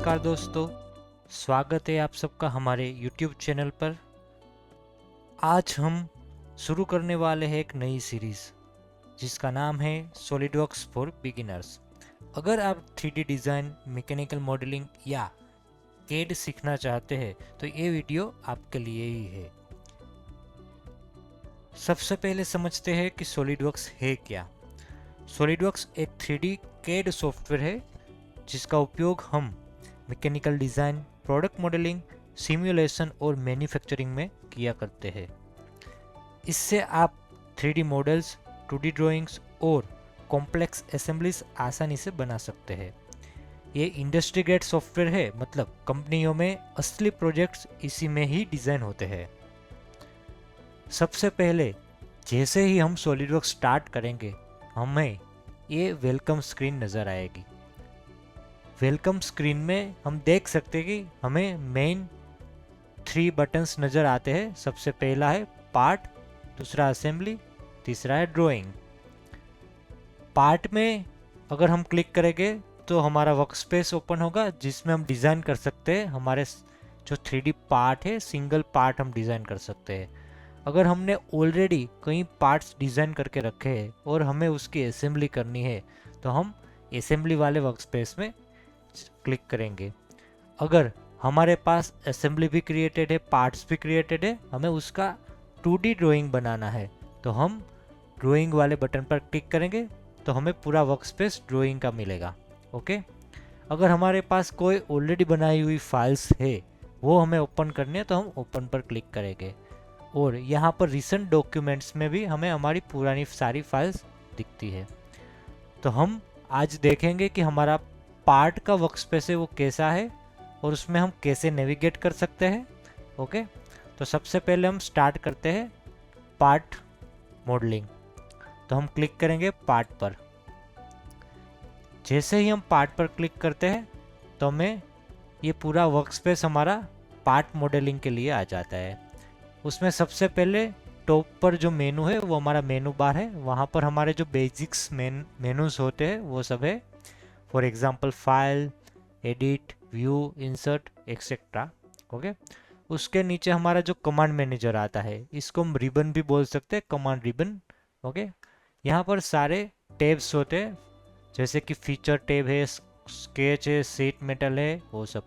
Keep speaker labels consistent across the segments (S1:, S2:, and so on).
S1: नमस्कार दोस्तों, स्वागत है आप सबका हमारे YouTube चैनल पर। आज हम शुरू करने वाले हैं एक नई सीरीज़ जिसका नाम है सॉलिडवर्क्स फॉर बिगिनर्स। अगर आप 3D डिज़ाइन, मैकेनिकल मॉडलिंग या CAD सीखना चाहते हैं तो ये वीडियो आपके लिए ही है। सबसे पहले समझते हैं कि सॉलिडवर्क्स है क्या। सॉलिडवर्क्स एक 3D CAD सॉफ्टवेयर है जिसका उपयोग हम mechanical design, product modelling, simulation और मैन्युफैक्चरिंग में किया करते हैं। इससे आप 3D मॉडल्स, 2D ड्राइंग्स और कॉम्प्लेक्स असेंबलीज आसानी से बना सकते हैं। ये इंडस्ट्री ग्रेड सॉफ्टवेयर है, मतलब कंपनियों में असली प्रोजेक्ट्स इसी में ही डिज़ाइन होते हैं। सबसे पहले जैसे ही हम सॉलिडवर्क्स स्टार्ट करेंगे, हमें ये वेलकम स्क्रीन नज़र आएगी। वेलकम स्क्रीन में हम देख सकते हैं कि हमें मेन 3 बटन्स नज़र आते हैं। सबसे पहला है पार्ट, दूसरा असेंबली, तीसरा है ड्राइंग। पार्ट में अगर हम क्लिक करेंगे तो हमारा वर्कस्पेस ओपन होगा जिसमें हम डिज़ाइन कर सकते हैं। हमारे जो 3D पार्ट है, सिंगल पार्ट हम डिज़ाइन कर सकते हैं। अगर हमने ऑलरेडी कई पार्ट्स डिज़ाइन करके रखे हैं और हमें उसकी असेंबली करनी है तो हम असेंबली वाले वर्कस्पेस में क्लिक करेंगे। अगर हमारे पास असेंबली भी क्रिएटेड है, पार्ट्स भी क्रिएटेड है, हमें उसका 2D ड्राइंग बनाना है तो हम ड्राइंग वाले बटन पर क्लिक करेंगे तो हमें पूरा वर्कस्पेस ड्राइंग का मिलेगा। ओके। अगर हमारे पास कोई ऑलरेडी बनाई हुई फाइल्स है, वो हमें ओपन करनी है तो हम ओपन पर क्लिक करेंगे और यहाँ पर रिसेंट डॉक्यूमेंट्स में भी हमें हमारी पुरानी सारी फाइल्स दिखती है। तो हम आज देखेंगे कि हमारा पार्ट का वर्कस्पेस है वो कैसा है और उसमें हम कैसे नेविगेट कर सकते हैं। ओके। तो सबसे पहले हम स्टार्ट करते हैं पार्ट मॉडलिंग। तो हम क्लिक करेंगे पार्ट पर। जैसे ही हम पार्ट पर क्लिक करते हैं तो हमें ये पूरा वर्कस्पेस हमारा पार्ट मॉडलिंग के लिए आ जाता है। उसमें सबसे पहले टॉप पर जो मेनू है वो हमारा मेनू बार है। वहाँ पर हमारे जो बेसिक्स मेनूज होते हैं वो सब है। For example file, edit, view, insert etcetera. Okay. उसके नीचे हमारा जो कमांड मैनेजर आता है, इसको हम रिबन भी बोल सकते हैं, कमांड रिबन। ओके। यहाँ पर सारे टैब्स होते हैं, जैसे कि फीचर टैब है, स्केच है, शीट मेटल है, वो सब।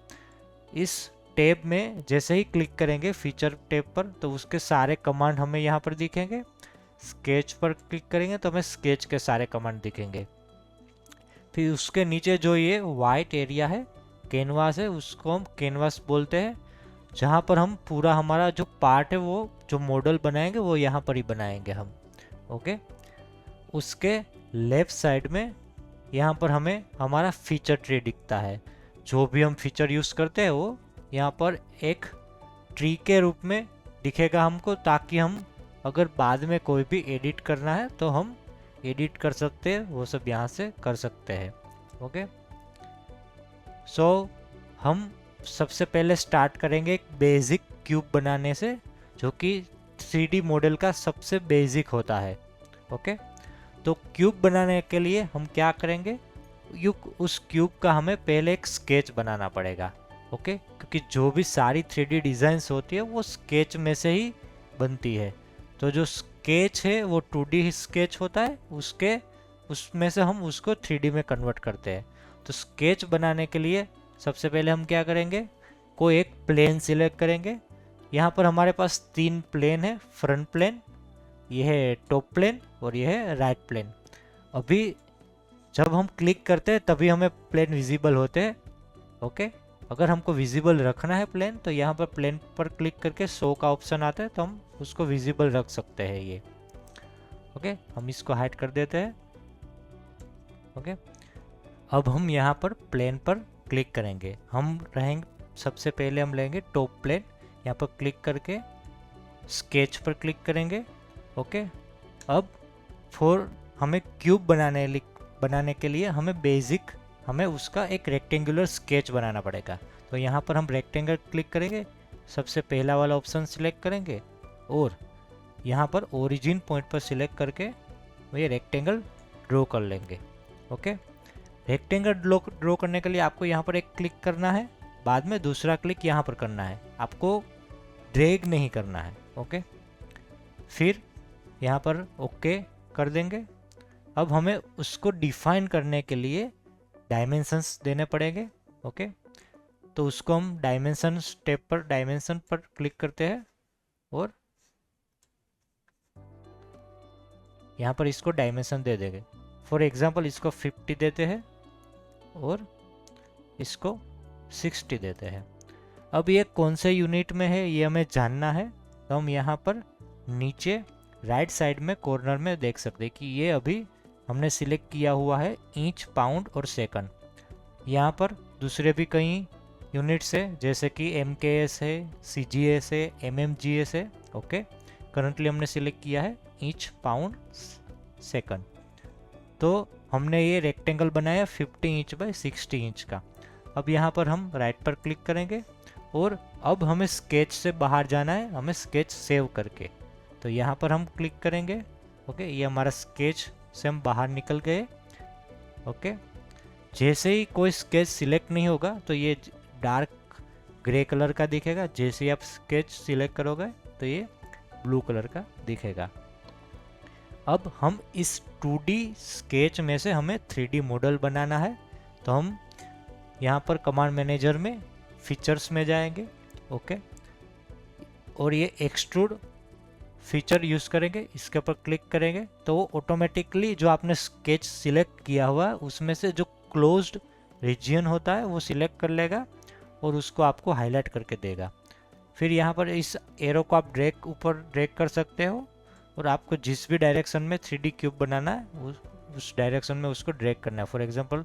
S1: इस टैब में जैसे ही क्लिक करेंगे फीचर टैब पर तो उसके सारे कमांड हमें यहाँ पर दिखेंगे। स्केच पर क्लिक करेंगे तो हमें स्केच के सारे कमांड दिखेंगे। फिर उसके नीचे जो ये वाइट एरिया है, कैनवास है, उसको हम कैनवास बोलते हैं, जहाँ पर हम पूरा हमारा जो पार्ट है, वो जो मॉडल बनाएंगे वो यहाँ पर ही बनाएंगे हम। ओके। उसके लेफ्ट साइड में यहाँ पर हमें हमारा फीचर ट्री दिखता है। जो भी हम फीचर यूज़ करते हैं वो यहाँ पर एक ट्री के रूप में दिखेगा हमको, ताकि हम अगर बाद में कोई भी एडिट करना है तो हम एडिट कर सकते हैं, वो सब यहाँ से कर सकते हैं। ओके। सो हम सबसे पहले स्टार्ट करेंगे एक बेसिक क्यूब बनाने से, जो कि 3D मॉडल का सबसे बेसिक होता है। ओके। तो क्यूब बनाने के लिए हम क्या करेंगे, उस क्यूब का हमें पहले एक स्केच बनाना पड़ेगा। ओके। क्योंकि जो भी सारी 3D डिज़ाइंस होती है वो स्केच में से ही बनती है। तो जो स्केच है वो 2D स्केच होता है, उसमें से हम उसको 3D में कन्वर्ट करते हैं। तो स्केच बनाने के लिए सबसे पहले हम क्या करेंगे, कोई एक प्लेन सिलेक्ट करेंगे। यहाँ पर हमारे पास 3 प्लेन है, फ्रंट प्लेन, ये है टॉप प्लेन और ये है राइट प्लेन। अभी जब हम क्लिक करते हैं तभी हमें प्लेन विजिबल होते हैं। ओके। अगर हमको विजिबल रखना है प्लेन तो यहाँ पर प्लेन पर क्लिक करके शो का ऑप्शन आता है, तो हम उसको विजिबल रख सकते हैं ये। ओके। हम इसको हाइड कर देते हैं। ओके। अब हम यहाँ पर प्लेन पर क्लिक करेंगे। हम रहेंगे, सबसे पहले हम लेंगे टॉप प्लेन, यहाँ पर क्लिक करके स्केच पर क्लिक करेंगे। ओके। अब हमें क्यूब बनाने के लिए हमें उसका एक रेक्टेंगुलर स्केच बनाना पड़ेगा। तो यहाँ पर हम रेक्टेंगल क्लिक करेंगे, सबसे पहला वाला ऑप्शन सिलेक्ट करेंगे और यहाँ पर ओरिजिन पॉइंट पर सिलेक्ट करके ये रेक्टेंगल ड्रॉ कर लेंगे। ओके। रेक्टेंगल ड्रॉ करने के लिए आपको यहाँ पर एक क्लिक करना है, बाद में दूसरा क्लिक यहाँ पर करना है, आपको ड्रैग नहीं करना है। ओके, फिर यहाँ पर ओके कर देंगे। अब हमें उसको डिफाइन करने के लिए डायमेंशंस देने पड़ेंगे। ओके, तो उसको हम डायमेंशन स्टेप पर डायमेंशन पर क्लिक करते हैं और यहाँ पर इसको डायमेंशन दे देंगे। फॉर एग्जांपल इसको 50 देते हैं और इसको 60 देते हैं। अब ये कौन से यूनिट में है ये हमें जानना है, तो हम यहाँ पर नीचे राइट साइड में कॉर्नर में देख सकते हैं कि ये अभी हमने सिलेक्ट किया हुआ है इंच, पाउंड और सेकंड। यहाँ पर दूसरे भी कई यूनिट्स है जैसे कि MKS है, CGS है, MMGS है। ओके, करंटली हमने सिलेक्ट किया है इंच, पाउंड, सेकंड। तो हमने ये रेक्टेंगल बनाया 50 इंच बाय 60 इंच का। अब यहाँ पर हम राइट पर क्लिक करेंगे और अब हमें स्केच से बाहर जाना है, हमें स्केच सेव करके। तो यहाँ पर हम क्लिक करेंगे। ओके, ये हमारा स्केच से हम बाहर निकल गए। ओके, जैसे ही कोई स्केच सिलेक्ट नहीं होगा तो ये डार्क ग्रे कलर का दिखेगा, जैसे ही आप स्केच सिलेक्ट करोगे तो ये ब्लू कलर का दिखेगा। अब हम इस 2D स्केच में से हमें 3D मॉडल बनाना है, तो हम यहाँ पर कमांड मैनेजर में फीचर्स में जाएंगे। ओके, और ये एक्सट्रूड फीचर यूज़ करेंगे, इसके ऊपर क्लिक करेंगे तो वो ऑटोमेटिकली जो आपने स्केच सिलेक्ट किया हुआ है उसमें से जो क्लोज्ड रीजन होता है वो सिलेक्ट कर लेगा और उसको आपको हाईलाइट करके देगा। फिर यहाँ पर इस एरो को आप ऊपर ड्रैग कर सकते हो और आपको जिस भी डायरेक्शन में 3D क्यूब बनाना है उस डायरेक्शन में उसको ड्रैग करना है। फॉर एग्जांपल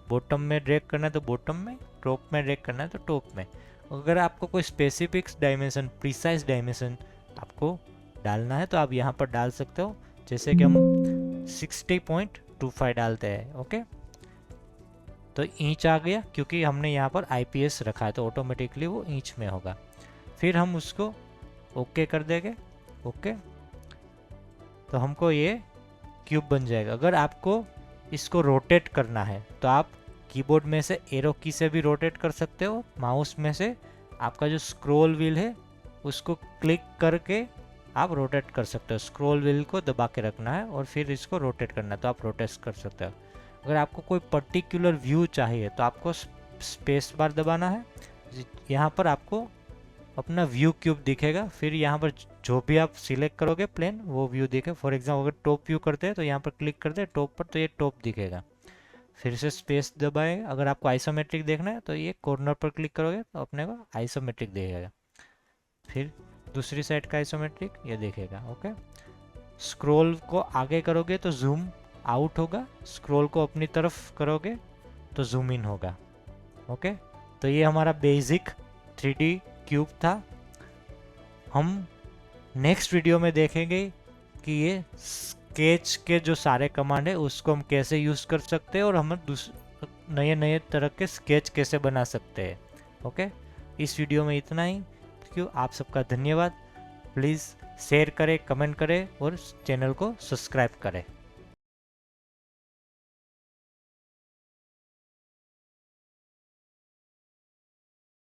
S1: बॉटम में ड्रैग करना है तो बॉटम में, टॉप में ड्रैग करना है तो टॉप में। अगर आपको कोई स्पेसिफिक डायमेंशन, प्रिसाइज डायमेंशन आपको डालना है तो आप यहाँ पर डाल सकते हो, जैसे कि हम 60.25 डालते हैं। ओके, तो इंच आ गया क्योंकि हमने यहाँ पर IPS रखा है तो ऑटोमेटिकली वो इंच में होगा। फिर हम उसको ओके कर देंगे। ओके, तो हमको ये क्यूब बन जाएगा। अगर आपको इसको रोटेट करना है तो आप कीबोर्ड में से एरो की से भी रोटेट कर सकते हो, माउस में से आपका जो स्क्रॉल व्हील है उसको क्लिक करके आप रोटेट कर सकते हो। स्क्रॉल व्हील को दबा के रखना है और फिर इसको रोटेट करना है तो आप रोटेट कर सकते हो। अगर आपको कोई पर्टिकुलर व्यू चाहिए तो आपको स्पेस बार दबाना है, यहाँ पर आपको अपना व्यू क्यूब दिखेगा। फिर यहाँ पर जो भी आप सिलेक्ट करोगे प्लेन वो व्यू दिखे। फॉर एग्जाम्पल अगर टॉप व्यू करते हैं तो यहाँ पर क्लिक करते हैं टॉप पर तो ये टॉप दिखेगा। फिर से स्पेस दबाए। अगर आपको आइसोमेट्रिक देखना है तो ये कॉर्नर पर क्लिक करोगे तो अपने को आइसोमेट्रिक दिखेगा। फिर दूसरी साइड का आइसोमेट्रिक ये देखेगा। ओके, स्क्रॉल को आगे करोगे तो जूम आउट होगा, स्क्रॉल को अपनी तरफ करोगे तो जूम इन होगा। ओके, तो ये हमारा बेसिक 3D क्यूब था। हम नेक्स्ट वीडियो में देखेंगे कि ये स्केच के जो सारे कमांड है उसको हम कैसे यूज़ कर सकते हैं और हम नए नए तरह के स्केच कैसे बना सकते हैं। ओके, इस वीडियो में इतना ही। क्यों, आप सबका धन्यवाद। प्लीज़ शेयर करें, कमेंट करें और चैनल को सब्सक्राइब करें।